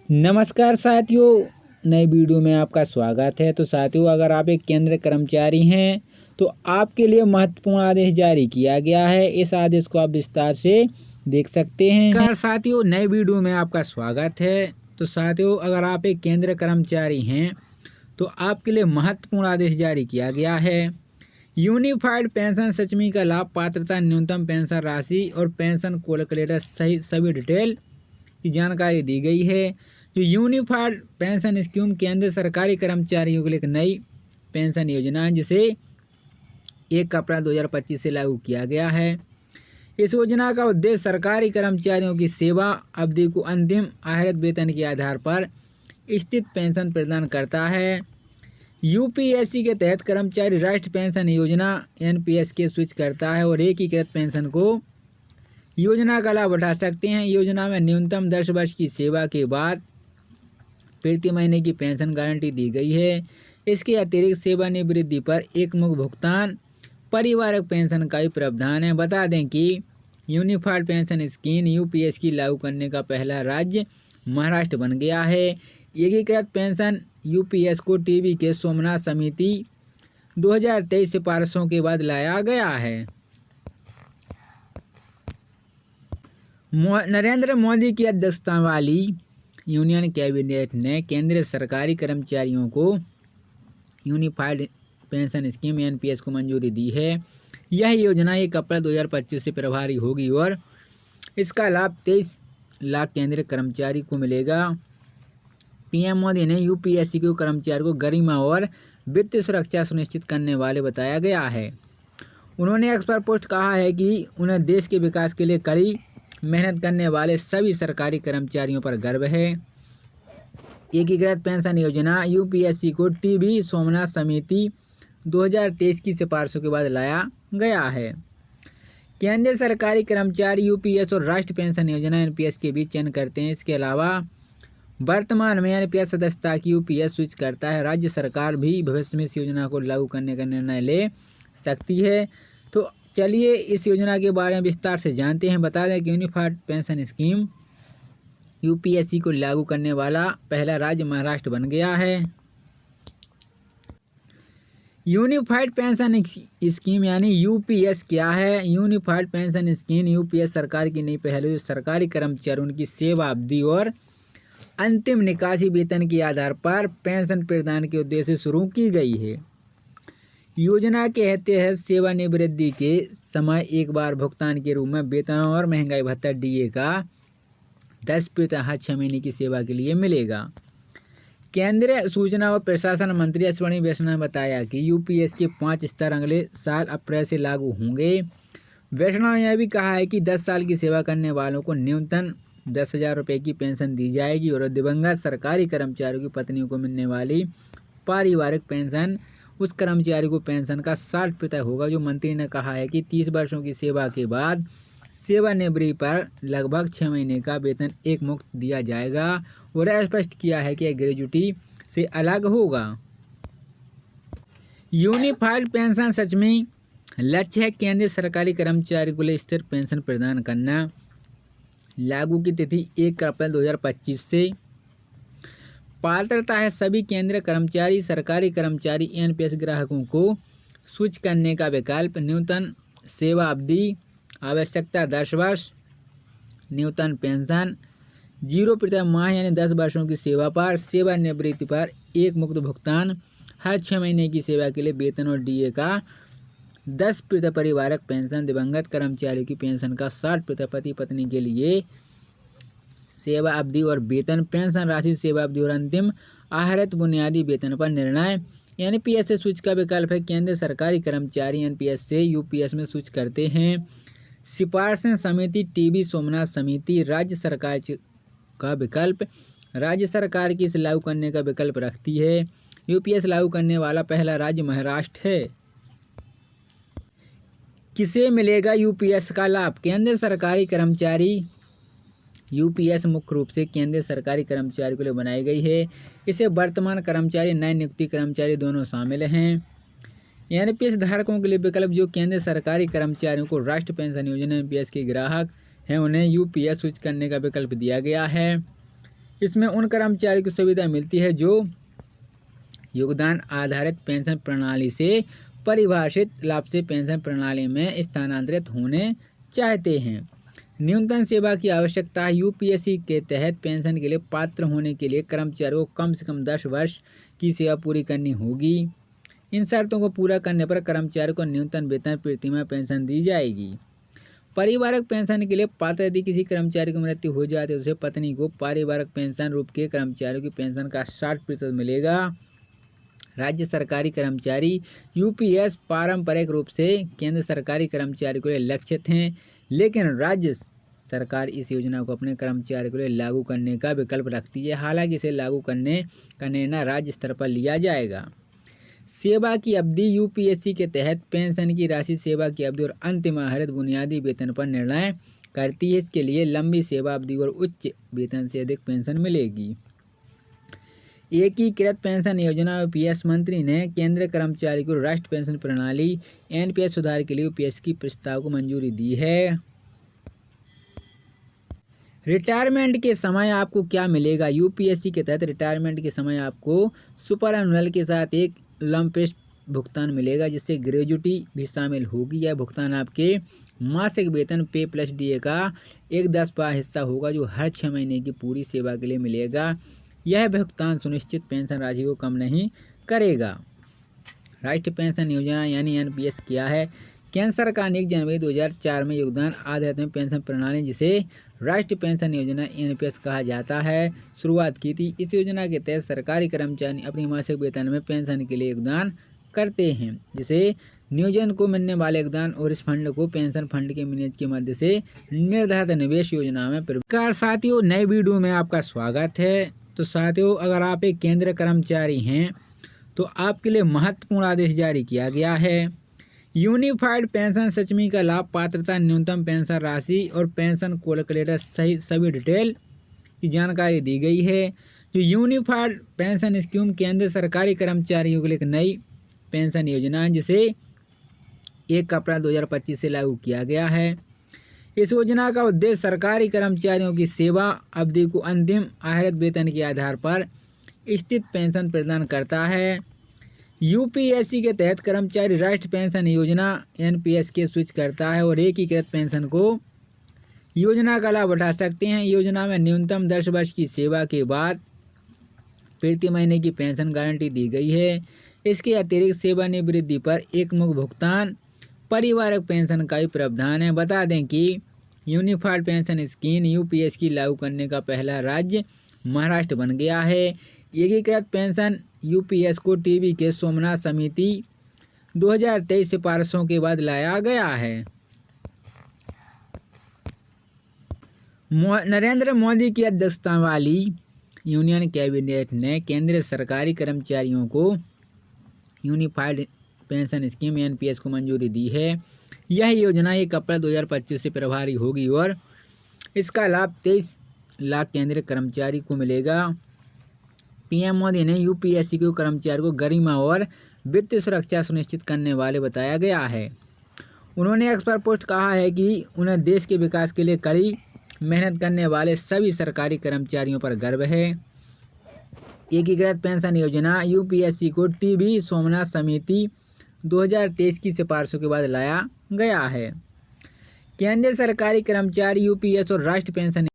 नमस्कार साथियों, नई वीडियो में आपका स्वागत है। तो साथियों, अगर आप एक केंद्र कर्मचारी हैं तो आपके लिए महत्वपूर्ण आदेश जारी किया गया है। इस आदेश को आप विस्तार से देख सकते हैं। नमस्कार साथियों, नई वीडियो में आपका स्वागत है। तो साथियों, अगर आप एक केंद्र कर्मचारी हैं तो आपके लिए महत्वपूर्ण आदेश जारी किया गया है। यूनिफाइड पेंशन स्कीम का लाभ, पात्रता, न्यूनतम पेंशन राशि और पेंशन कैलकुलेटर सहित सभी डिटेल की जानकारी दी गई है। जो यूनिफाइड पेंशन स्कीम केंद्र सरकारी कर्मचारियों के लिए एक नई पेंशन योजना है जिसे 1 अप्रैल 2025 से लागू किया गया है। इस योजना का उद्देश्य सरकारी कर्मचारियों की सेवा अवधि को अंतिम आहरित वेतन के आधार पर स्थित पेंशन प्रदान करता है। यूपीएससी के तहत कर्मचारी राष्ट्रीय पेंशन योजना एनपीएस के स्विच करता है और एकीकृत पेंशन को योजना का लाभ उठा सकते हैं। योजना में न्यूनतम 10 वर्ष की सेवा के बाद प्रति महीने की पेंशन गारंटी दी गई है। इसके अतिरिक्त सेवानिवृत्ति पर एक मुक्त भुगतान पारिवारिक पेंशन का भी प्रावधान है। बता दें कि यूनिफाइड पेंशन स्कीम यूपीएस की लागू करने का पहला राज्य महाराष्ट्र बन गया है। एकीकृत पेंशन यूपीएस को टीबी के सोमनाथ समिति 2023 सिफारिशों के बाद लाया गया है। नरेंद्र मोदी की अध्यक्षता वाली यूनियन कैबिनेट ने केंद्रीय सरकारी कर्मचारियों को यूनिफाइड पेंशन स्कीम एनपीएस को मंजूरी दी है। यह योजना 1 अप्रैल 2025 से प्रभावी होगी और इसका लाभ 23 लाख केंद्रीय कर्मचारी को मिलेगा। पीएम मोदी ने यूपीएससी के कर्मचारी को गरिमा और वित्तीय सुरक्षा सुनिश्चित करने वाले बताया गया है। उन्होंने एक्स पर पोस्ट कहा है कि उन्हें देश के विकास के लिए कड़ी मेहनत करने वाले सभी सरकारी कर्मचारियों पर गर्व है। एकीकृत पेंशन योजना यूपीएससी को टीबी सोमनाथ समिति 2023 की सिफारिशों के बाद लाया गया है। केंद्रीय सरकारी कर्मचारी यूपीएस और राष्ट्रीय पेंशन योजना एनपीएस के बीच चयन करते हैं। इसके अलावा वर्तमान में एनपीएस सदस्यता की यूपीएस स्विच करता है। राज्य सरकार भी भविष्य में इस योजना को लागू करने का निर्णय ले सकती है। तो चलिए इस योजना के बारे में विस्तार से जानते हैं। बता दें कि यूनिफाइड पेंशन स्कीम यूपीएससी को लागू करने वाला पहला राज्य महाराष्ट्र बन गया है। यूनिफाइड पेंशन स्कीम यानी यूपीएस क्या है? यूनिफाइड पेंशन स्कीम यूपीएस सरकार की नई पहल है जो सरकारी कर्मचारियों उनकी सेवा अवधि और अंतिम निकासी वेतन के आधार पर पेंशन प्रदान के उद्देश्य से शुरू की गई है। योजना के तहत सेवानिवृत्ति के समय एक बार भुगतान के रूप में वेतन और महंगाई भत्ता डीए का 10% हर 6 महीने की सेवा के लिए मिलेगा। केंद्रीय सूचना और प्रशासन मंत्री अश्विनी वैष्णव ने बताया कि यूपीएस के 5 स्तर अगले साल अप्रैल से लागू होंगे। वैष्णव ने यह भी कहा है कि 10 साल की सेवा करने वालों को न्यूनतम 10,000 रुपये की पेंशन दी जाएगी और दिवंगत सरकारी कर्मचारियों की पत्नियों को मिलने वाली पारिवारिक पेंशन उस कर्मचारी को पेंशन का 60% होगा। जो मंत्री ने कहा है कि 30 वर्षों की सेवा के बाद सेवानिवृत्ति पर लगभग 6 महीने का वेतन एक मुक्त दिया जाएगा और स्पष्ट किया है कि ग्रेजुटी से अलग होगा। यूनिफाइड पेंशन सच में लक्ष्य है केंद्रीय सरकारी कर्मचारी को लिए स्थिर पेंशन प्रदान करना। लागू की तिथि 1 अप्रैल 2025 से। पात्रता है सभी केंद्रीय कर्मचारी, सरकारी कर्मचारी, एनपीएस ग्राहकों को स्विच करने का विकल्प। न्यूनतम सेवा अवधि, आवश्यकता 10 वर्ष, न्यूनतम पेंशन 0% माह यानी 10 वर्षों की सेवा पर सेवानिवृत्ति पर एक मुक्त भुगतान, हर 6 महीने की सेवा के लिए वेतन और डीए का 10% पारिवारिक पेंशन, दिवंगत कर्मचारी की पेंशन का 60% पति पत्नी के लिए सेवा अवधि और वेतन, पेंशन राशि सेवा अवधि और अंतिम आहरित बुनियादी वेतन पर निर्णय। एनपीएस से स्विच का विकल्प है। केंद्रीय सरकारी कर्मचारी एनपीएस से यूपीएस में स्विच करते हैं। सिफारिशें समिति टीबी सोमनाथ समिति राज्य सरकार का विकल्प। राज्य सरकार की इसे लागू करने का विकल्प रखती है। यूपीएस लागू करने वाला पहला राज्य महाराष्ट्र है। किसे मिलेगा यूपीएस का लाभ? केंद्रीय सरकारी कर्मचारी। यूपीएस मुख्य रूप से केंद्रीय सरकारी कर्मचारी के लिए बनाई गई है। इसे वर्तमान कर्मचारी, नए नियुक्ति कर्मचारी दोनों शामिल हैं। एनपीएस धारकों के लिए विकल्प, जो केंद्रीय सरकारी कर्मचारियों को राष्ट्रीय पेंशन योजना एनपीएस के ग्राहक हैं उन्हें यूपीएस स्विच करने का विकल्प दिया गया है। इसमें उन कर्मचारियों को सुविधा मिलती है जो योगदान आधारित पेंशन प्रणाली से परिभाषित लाभ से पेंशन प्रणाली में स्थानांतरित होने चाहते हैं। न्यूनतम सेवा की आवश्यकता है। यूपीएससी के तहत पेंशन के लिए पात्र होने के लिए कर्मचारियों को कम से कम 10 वर्ष की सेवा पूरी करनी होगी। इन शर्तों को पूरा करने पर कर्मचारी को न्यूनतम वेतन प्रतिमाह पेंशन दी जाएगी। पारिवारिक पेंशन के लिए पात्र यदि किसी कर्मचारी की मृत्यु हो जाती है तो उसे पत्नी को पारिवारिक पेंशन रूप के कर्मचारियों की पेंशन का 60% मिलेगा। राज्य सरकारी कर्मचारी यूपीएस पारंपरिक रूप से केंद्र सरकारी कर्मचारी के लिए लक्षित हैं, लेकिन राज्य सरकार इस योजना को अपने कर्मचारियों के लिए लागू करने का विकल्प रखती है। हालांकि इसे लागू करने का निर्णय राज्य स्तर पर लिया जाएगा। सेवा की अवधि यूपीएससी के तहत पेंशन की राशि सेवा की अवधि और अंतिम बुनियादी वेतन पर निर्णय करती है। इसके लिए लंबी सेवा अवधि और उच्च वेतन से अधिक पेंशन मिलेगी। एकीकृत पेंशन योजना यूपीएस मंत्री ने केंद्रीय कर्मचारी को राष्ट्रीय पेंशन प्रणाली एनपीएस सुधार के लिए यूपीएस की प्रस्ताव को मंजूरी दी है। रिटायरमेंट के समय आपको क्या मिलेगा? यूपीएससी के तहत रिटायरमेंट के समय आपको सुपर एनुअल के साथ एक लंपेस्ट भुगतान मिलेगा, जिससे ग्रेजुटी भी शामिल होगी। यह भुगतान आपके मासिक वेतन पे प्लस डीए का 1/10 हिस्सा होगा, जो हर 6 महीने की पूरी सेवा के लिए मिलेगा। यह भुगतान सुनिश्चित पेंशन राशि को कम नहीं करेगा। राष्ट्रीय पेंशन योजना यानी एनपीएस क्या है? केंद्र सरकार ने 1 जनवरी 2004 में योगदान आधारित पेंशन प्रणाली, जिसे राष्ट्रीय पेंशन योजना एनपीएस कहा जाता है, शुरुआत की थी। इस योजना के तहत सरकारी कर्मचारी अपनी मासिक वेतन में पेंशन के लिए योगदान करते हैं, जिसे नियोजन को मिलने वाले योगदान और इस फंड को पेंशन फंड के मैनेज के मध्य से निर्धारित निवेश योजना में प्रकार। साथियों, नए वीडियो में आपका स्वागत है। तो साथियों, अगर आप एक केंद्रीय कर्मचारी हैं तो आपके लिए महत्वपूर्ण आदेश जारी किया गया है। यूनिफाइड पेंशन स्कीम का लाभ, पात्रता, न्यूनतम पेंशन राशि और पेंशन कैलकुलेटर सहित सभी डिटेल की जानकारी दी गई है। जो यूनिफाइड पेंशन स्कीम केंद्र सरकारी कर्मचारियों के लिए एक नई पेंशन योजना है, जिसे 1 अप्रैल 2025 से लागू किया गया है। इस योजना का उद्देश्य सरकारी कर्मचारियों की सेवा अवधि को अंतिम आहरित वेतन के आधार पर स्थित पेंशन प्रदान करता है। यूपीएससी के तहत कर्मचारी राष्ट्रीय पेंशन योजना एनपीएस के स्विच करता है और एकीकृत पेंशन को योजना का लाभ उठा सकते हैं। योजना में न्यूनतम 10 वर्ष की सेवा के बाद प्रति महीने की पेंशन गारंटी दी गई है। इसके अतिरिक्त सेवानिवृत्ति पर एकमुख भुगतान पारिवारिक पेंशन का भी प्रावधान है। बता दें कि यूनिफाइड पेंशन स्कीम यूपीएस की लागू करने का पहला राज्य महाराष्ट्र बन गया है। एकीकृत पेंशन यूपीएस को टीबी के सोमनाथ समिति 2023 सिफारिशों के बाद लाया गया है। नरेंद्र मोदी की अध्यक्षता वाली यूनियन कैबिनेट ने केंद्रीय सरकारी कर्मचारियों को यूनिफाइड पेंशन स्कीम एनपीएस को मंजूरी दी है। यह योजना 1 अप्रैल 2025 से प्रभावी होगी और इसका लाभ 23 लाख केंद्रीय कर्मचारी को मिलेगा। पीएम मोदी ने यूपीएससी के कर्मचारी को गरिमा और वित्तीय सुरक्षा सुनिश्चित करने वाले बताया गया है। उन्होंने एक्स पर पोस्ट कहा है कि उन्हें देश के विकास के लिए कड़ी मेहनत करने वाले सभी सरकारी कर्मचारियों पर गर्व है। एकीकृत पेंशन योजना यूपीएससी को टीबी सोमनाथ समिति 2023 की सिफारिशों के बाद लाया गया है। केंद्रीय सरकारी कर्मचारी यूपीएस और राष्ट्रीय पेंशन